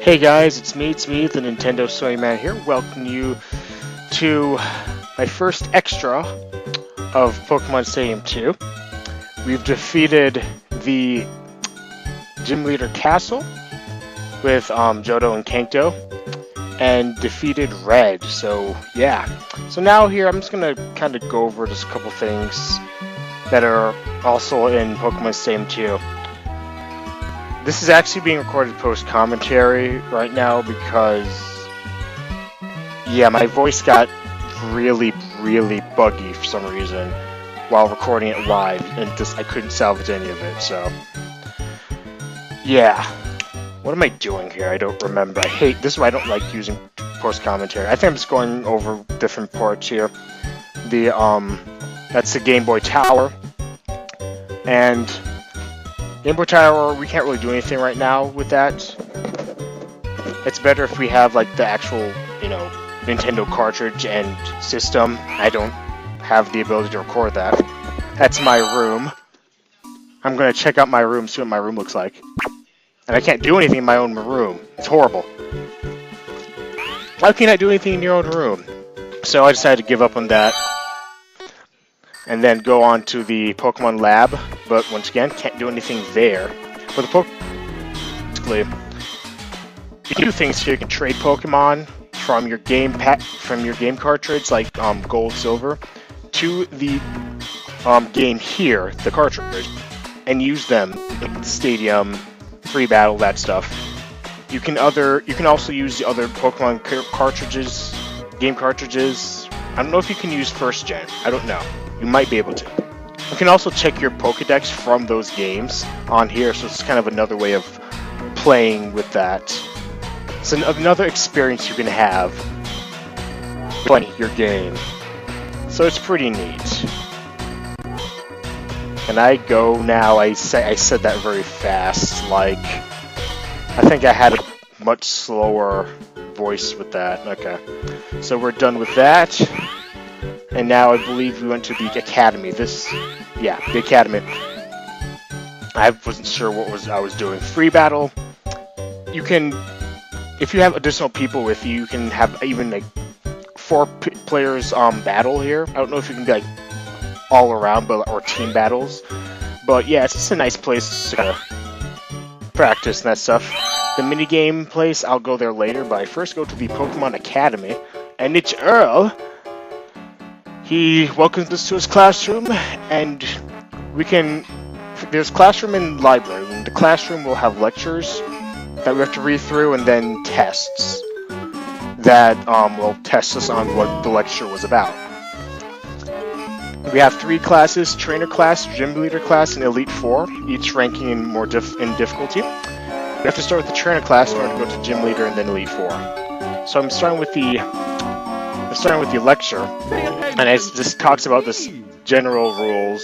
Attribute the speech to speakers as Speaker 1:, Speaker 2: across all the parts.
Speaker 1: Hey guys, it's me, the Nintendo Soy Man here, welcoming you to my first extra of Pokemon Stadium 2. We've defeated the Gym Leader Castle with Johto and Kanto, and defeated Red, so yeah. So now here, I'm just gonna kind of go over just a couple things that are also in Pokemon Stadium 2. This is actually being recorded post-commentary right now because, yeah, my voice got really buggy for some reason while recording it live, and I couldn't salvage any of it, so, yeah. What am I doing here? I don't remember. This is why I don't like using post-commentary. I think I'm just going over different parts here. That's the Game Boy Tower, and Game Boy Tower, we can't really do anything right now with that. It's better if we have, like, the actual, Nintendo cartridge and system. I don't have the ability to record that. That's my room. I'm gonna check out my room, see what my room looks like. And I can't do anything in my own room. It's horrible. Why can't I do anything in your own room? So I decided to give up on that. And then go on to the Pokemon Lab, but once again, can't do anything there. But the basically, you can do things here. You can trade Pokemon from your game cartridge, like Gold, Silver, to the game here, the cartridge, and use them in the stadium, free battle, that stuff. You can also use the other Pokemon cartridges, game cartridges. I don't know if you can use first gen. I don't know. You might be able to. You can also check your Pokedex from those games on here, so it's kind of another way of playing with that. It's another experience you can have playing your game. So it's pretty neat. Can I go now? I said that very fast, like, I think I had a much slower voice with that. Okay. So we're done with that. And now I believe we went to the Academy. The Academy. I wasn't sure what I was doing. Free battle. You can, if you have additional people with you, you can have even like 4 players battle here. I don't know if you can be like all around, or team battles. But yeah, it's just a nice place to kind of practice and that stuff. The minigame place, I'll go there later, but I first go to the Pokemon Academy, and it's Earl. He welcomes us to his classroom, and there's classroom and library. In the classroom, we'll have lectures that we have to read through, and then tests that will test us on what the lecture was about. We have 3 classes: Trainer class, Gym Leader class, and Elite Four, each ranking in difficulty. We have to start with the Trainer class in order to go to Gym Leader and then Elite Four. So I'm starting with the lecture, and it just talks about this general rules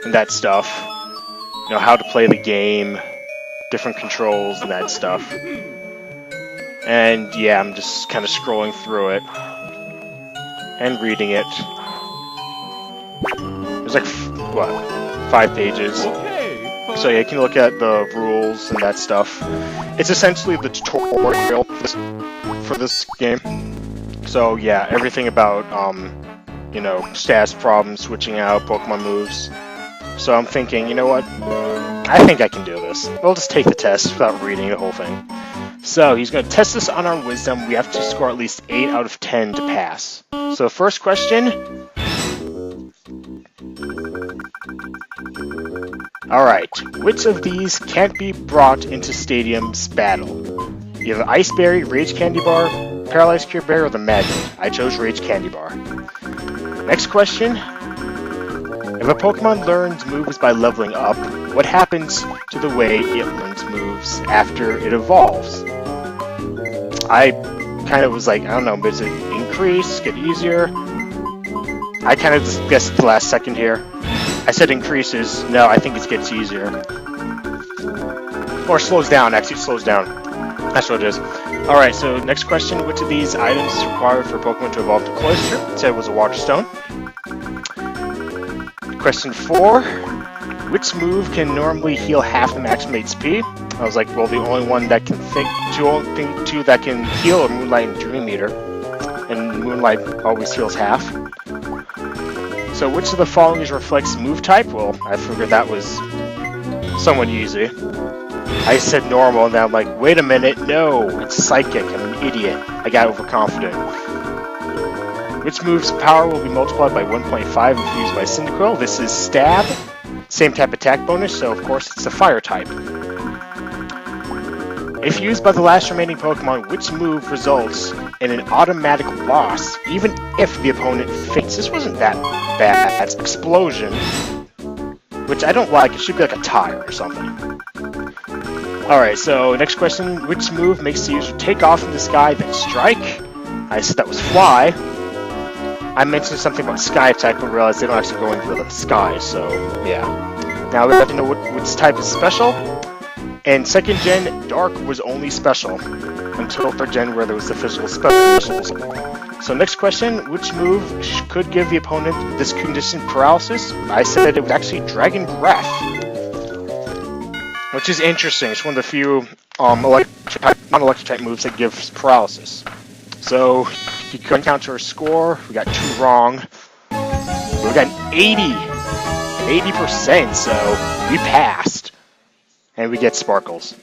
Speaker 1: and that stuff. How to play the game, different controls and that stuff. And yeah, I'm just kind of scrolling through it and reading it. There's like, 5 pages. So yeah, you can look at the rules and that stuff. It's essentially the tutorial for this game. So yeah, everything about, stats, problems, switching out, Pokemon moves. So I'm thinking, you know what? I think I can do this. We'll just take the test without reading the whole thing. So he's going to test us on our wisdom. We have to score at least 8 out of 10 to pass. So first question. Alright, which of these can't be brought into Stadium's battle? You have Ice Berry, Rage Candy Bar, Paralyzed Cure Berry, or the Magnet. I chose Rage Candy Bar. Next question. If a Pokemon learns moves by leveling up, what happens to the way it learns moves after it evolves? I kind of was like, I don't know, does it increase, get easier? I kind of just guessed at the last second here. I said increases. No, I think it gets easier. Or slows down, actually it slows down. That's what it is. Alright, so next question. Which of these items is required for Pokemon to evolve to Cloyster? It said it was a Water Stone. Question 4. Which move can normally heal half the maximum HP? I was like, well, the only one that can two that can heal are Moonlight and Dream Eater. And Moonlight always heals half. So which of the following reflects move type? Well, I figured that was somewhat easy. I said normal, and then I'm like, wait a minute, no, it's psychic, I'm an idiot. I got overconfident. Which move's power will be multiplied by 1.5 if used by Cyndaquil? This is Stab. Same type attack bonus, so of course it's a fire type. If used by the last remaining Pokemon, which move results in an automatic loss, even if the opponent faints? This wasn't that bad. That's Explosion, which I don't like. It should be like a tire or something. Alright, so next question. Which move makes the user take off in the sky, then strike? I said that was Fly. I mentioned something about Sky attack, but realized they don't actually go into the sky, so yeah. Now we have to know which type is special. In 2nd Gen, Dark was only special, until 3rd Gen where there was the physical specials. So next question, which move could give the opponent this condition paralysis? I said it was actually Dragon Breath. Which is interesting, it's one of the few non-electric type moves that gives paralysis. So, you could encounter a score, we got 2 wrong. We got an 80%, so we passed. And we get Sparkles.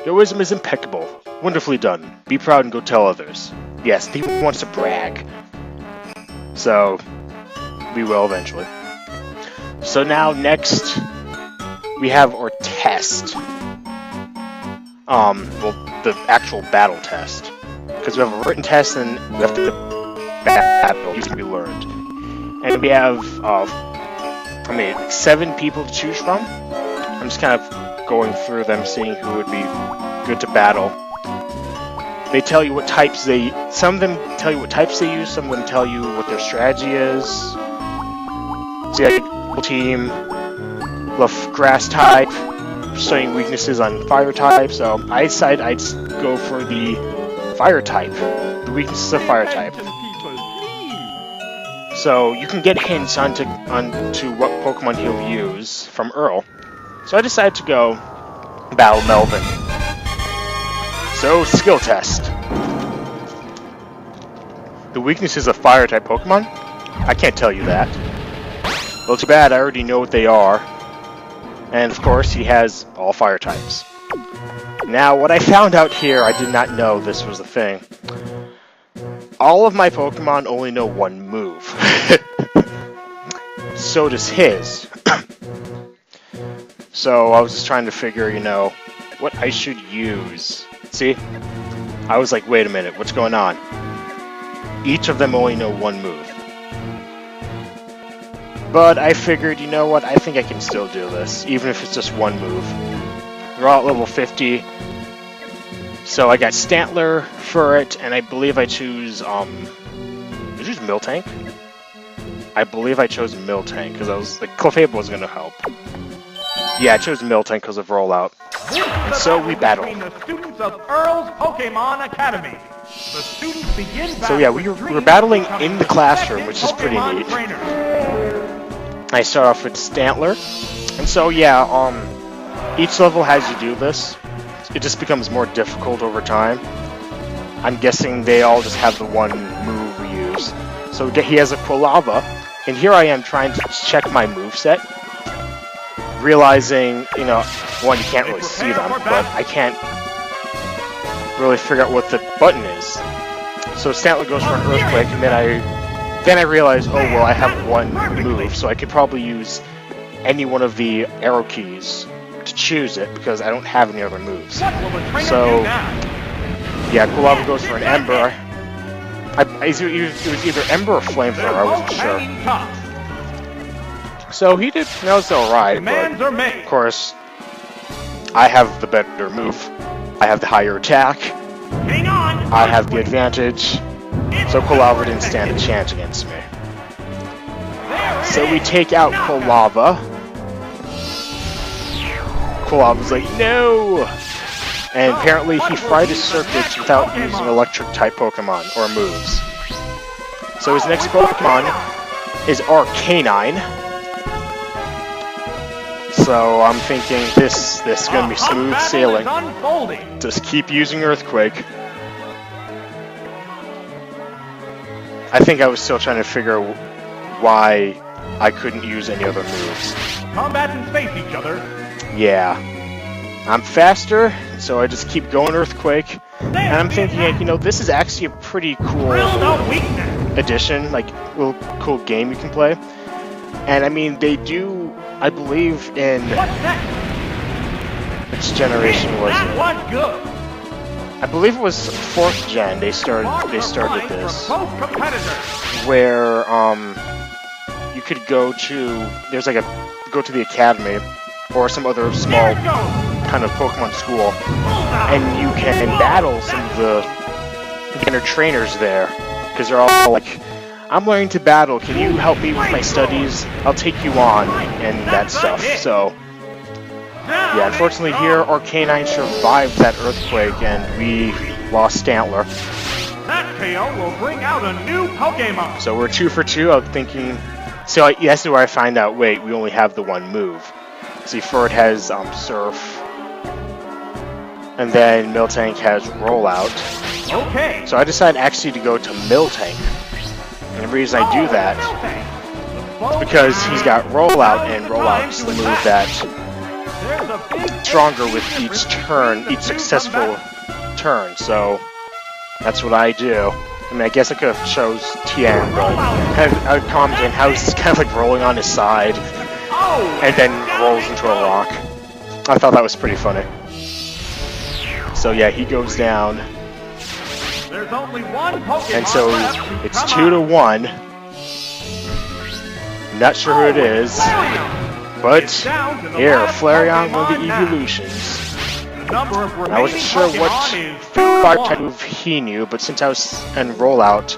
Speaker 1: Your wisdom is impeccable. Wonderfully done. Be proud and go tell others. Yes, he wants to brag. So, we will eventually. So now, next, we have our test. Well, the actual battle test. Because we have a written test and we have to battle. These can be learned. And we have, 7 people to choose from. I'm just kind of going through them, seeing who would be good to battle. They tell you what types some of them tell you what types they use, some of them tell you what their strategy is. So yeah, team, love grass type, studying weaknesses on fire type, so I decided I'd go for the fire type, the weaknesses of fire type. So you can get hints onto what Pokemon he'll use from Earl. So I decided to go battle Melvin. So, skill test. The weaknesses of fire-type Pokemon? I can't tell you that. Well, too bad, I already know what they are. And of course, he has all fire types. Now, what I found out here, I did not know this was a thing. All of my Pokemon only know one move. So does his. So I was just trying to figure, what I should use. See? I was like, wait a minute, what's going on? Each of them only know one move. But I figured, you know what, I think I can still do this, even if it's just one move. We're all at level 50. So I got Stantler for it, and I believe I choose, did I choose Miltank? I believe I chose Miltank, because I was like, Clefable was going to help. Yeah, I chose Miltank because of rollout. And so we battle.
Speaker 2: The students of Earl's Pokemon Academy. The students begin
Speaker 1: so yeah, we're battling in the classroom, which is pretty neat. I start off with Stantler. And so yeah, each level has you do this. It just becomes more difficult over time. I'm guessing they all just have the one move we use. So he has a Quilava, and here I am trying to check my moveset. Realizing, one, you can't really see them, but I can't really figure out what the button is. So Stantler goes for an Earthquake, and then I realize, oh well, I have one move, so I could probably use any one of the arrow keys to choose it, because I don't have any other moves. So, yeah, Quilava goes for an Ember. It was either Ember or Flamethrower, I wasn't sure. So he did, that was alright, but of course, I have the better move. I have the higher attack. I have the advantage. So Quilava didn't stand a chance against me. So we take out Quilava. Quilava's like, no! And apparently he fried his circuits without using electric type Pokemon or moves. So his next Pokemon is Arcanine. So So I'm thinking this is going to be smooth sailing.
Speaker 2: Unfolding.
Speaker 1: Just keep using Earthquake. I think I was still trying to figure why I couldn't use any other moves.
Speaker 2: Combatants face each other.
Speaker 1: Yeah. I'm faster, so I just keep going Earthquake. And I'm thinking, you know, this is actually a pretty cool addition, like, little cool game you can play. And I mean, they do, I believe, in which generation was it?
Speaker 2: Good.
Speaker 1: I believe it was 4th gen. They started this, where you could go to go to the academy or some other small kind of Pokemon school, and you can battle some of the beginner trainers there, because they're all like, I'm learning to battle, can you help me with my studies? I'll take you on, and that stuff. So, yeah, unfortunately here, Arcanine survived that Earthquake, and we lost Stantler.
Speaker 2: That KO will bring out a new Pokemon.
Speaker 1: So we're 2 for 2, I'm thinking, so that's where I find out, wait, we only have the one move. See, Ferd has Surf, and then Miltank has Rollout.
Speaker 2: Okay.
Speaker 1: So I decided actually to go to Miltank. And the reason I do that is because he's got Rollout, and Rollout's the move that's stronger with each turn, each successful turn. So that's what I do. I mean, I guess I could have chose Tien, but I would comment on how he's kind of like rolling on his side, and then rolls into a rock. I thought that was pretty funny. So yeah, he goes down.
Speaker 2: There's only one Pokemon
Speaker 1: And so
Speaker 2: left.
Speaker 1: it's 2 to 1. Not sure who it is, but here, Flareon, one of the evolutions. I wasn't sure what fire type move he knew, but since I was in Rollout,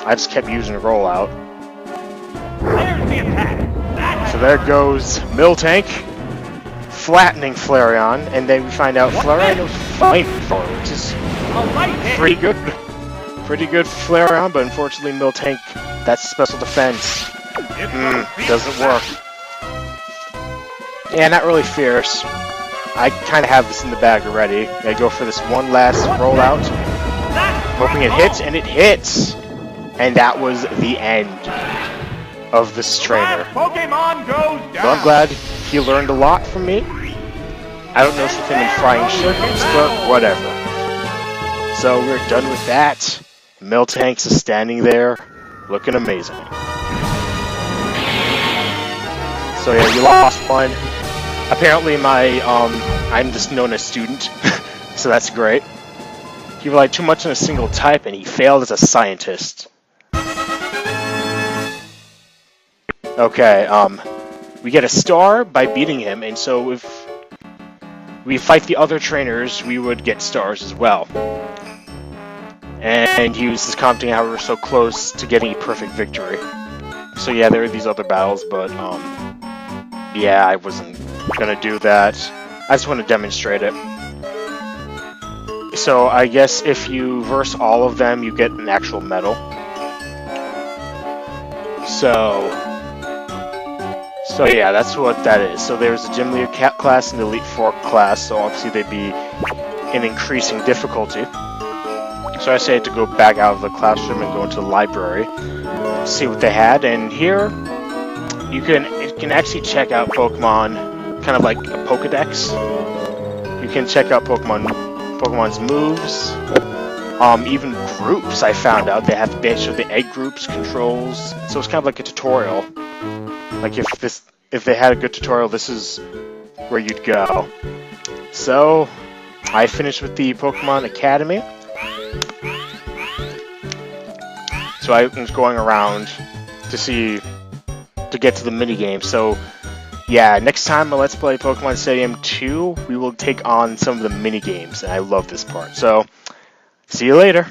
Speaker 1: I just kept using Rollout.
Speaker 2: There's the attack.
Speaker 1: So there goes Miltank, flattening Flareon, and then we find out Flareon knows Flamethrower, which is pretty good. Pretty good for Flareon, but unfortunately Miltank, that's special defense. Doesn't work. Yeah, not really fierce. I kind of have this in the bag already. I go for this one last rollout, hoping it hits, and it hits! And that was the end of this trainer.
Speaker 2: Pokemon goes down.
Speaker 1: So I'm glad he learned a lot from me. I don't know if it's him in frying circuits, but whatever. So we're done with that. Miltank is standing there, looking amazing. So yeah, you lost one. Apparently I'm just known as student, so that's great. He relied too much on a single type, and he failed as a scientist. Okay, we get a star by beating him, and so if we fight the other trainers, we would get stars as well. And he was just commenting how we were so close to getting a perfect victory. So yeah, there are these other battles, but yeah, I wasn't gonna do that. I just want to demonstrate it. So I guess if you verse all of them, you get an actual medal. So yeah, that's what that is. So there's a Gym Leader class and the Elite Four class, so obviously they'd be in increasing difficulty. So I decided to go back out of the classroom and go into the library, see what they had, and here you can actually check out Pokemon, kind of like a Pokedex. You can check out Pokemon's moves, even groups. I found out they show the egg groups, controls, so it's kind of like a tutorial. Like if they had a good tutorial, this is where you'd go. So I finished with the Pokemon Academy. So I was going around to get to the minigame. So yeah, next time on Let's Play Pokemon Stadium 2, we will take on some of the minigames, and I love this part. So see you later.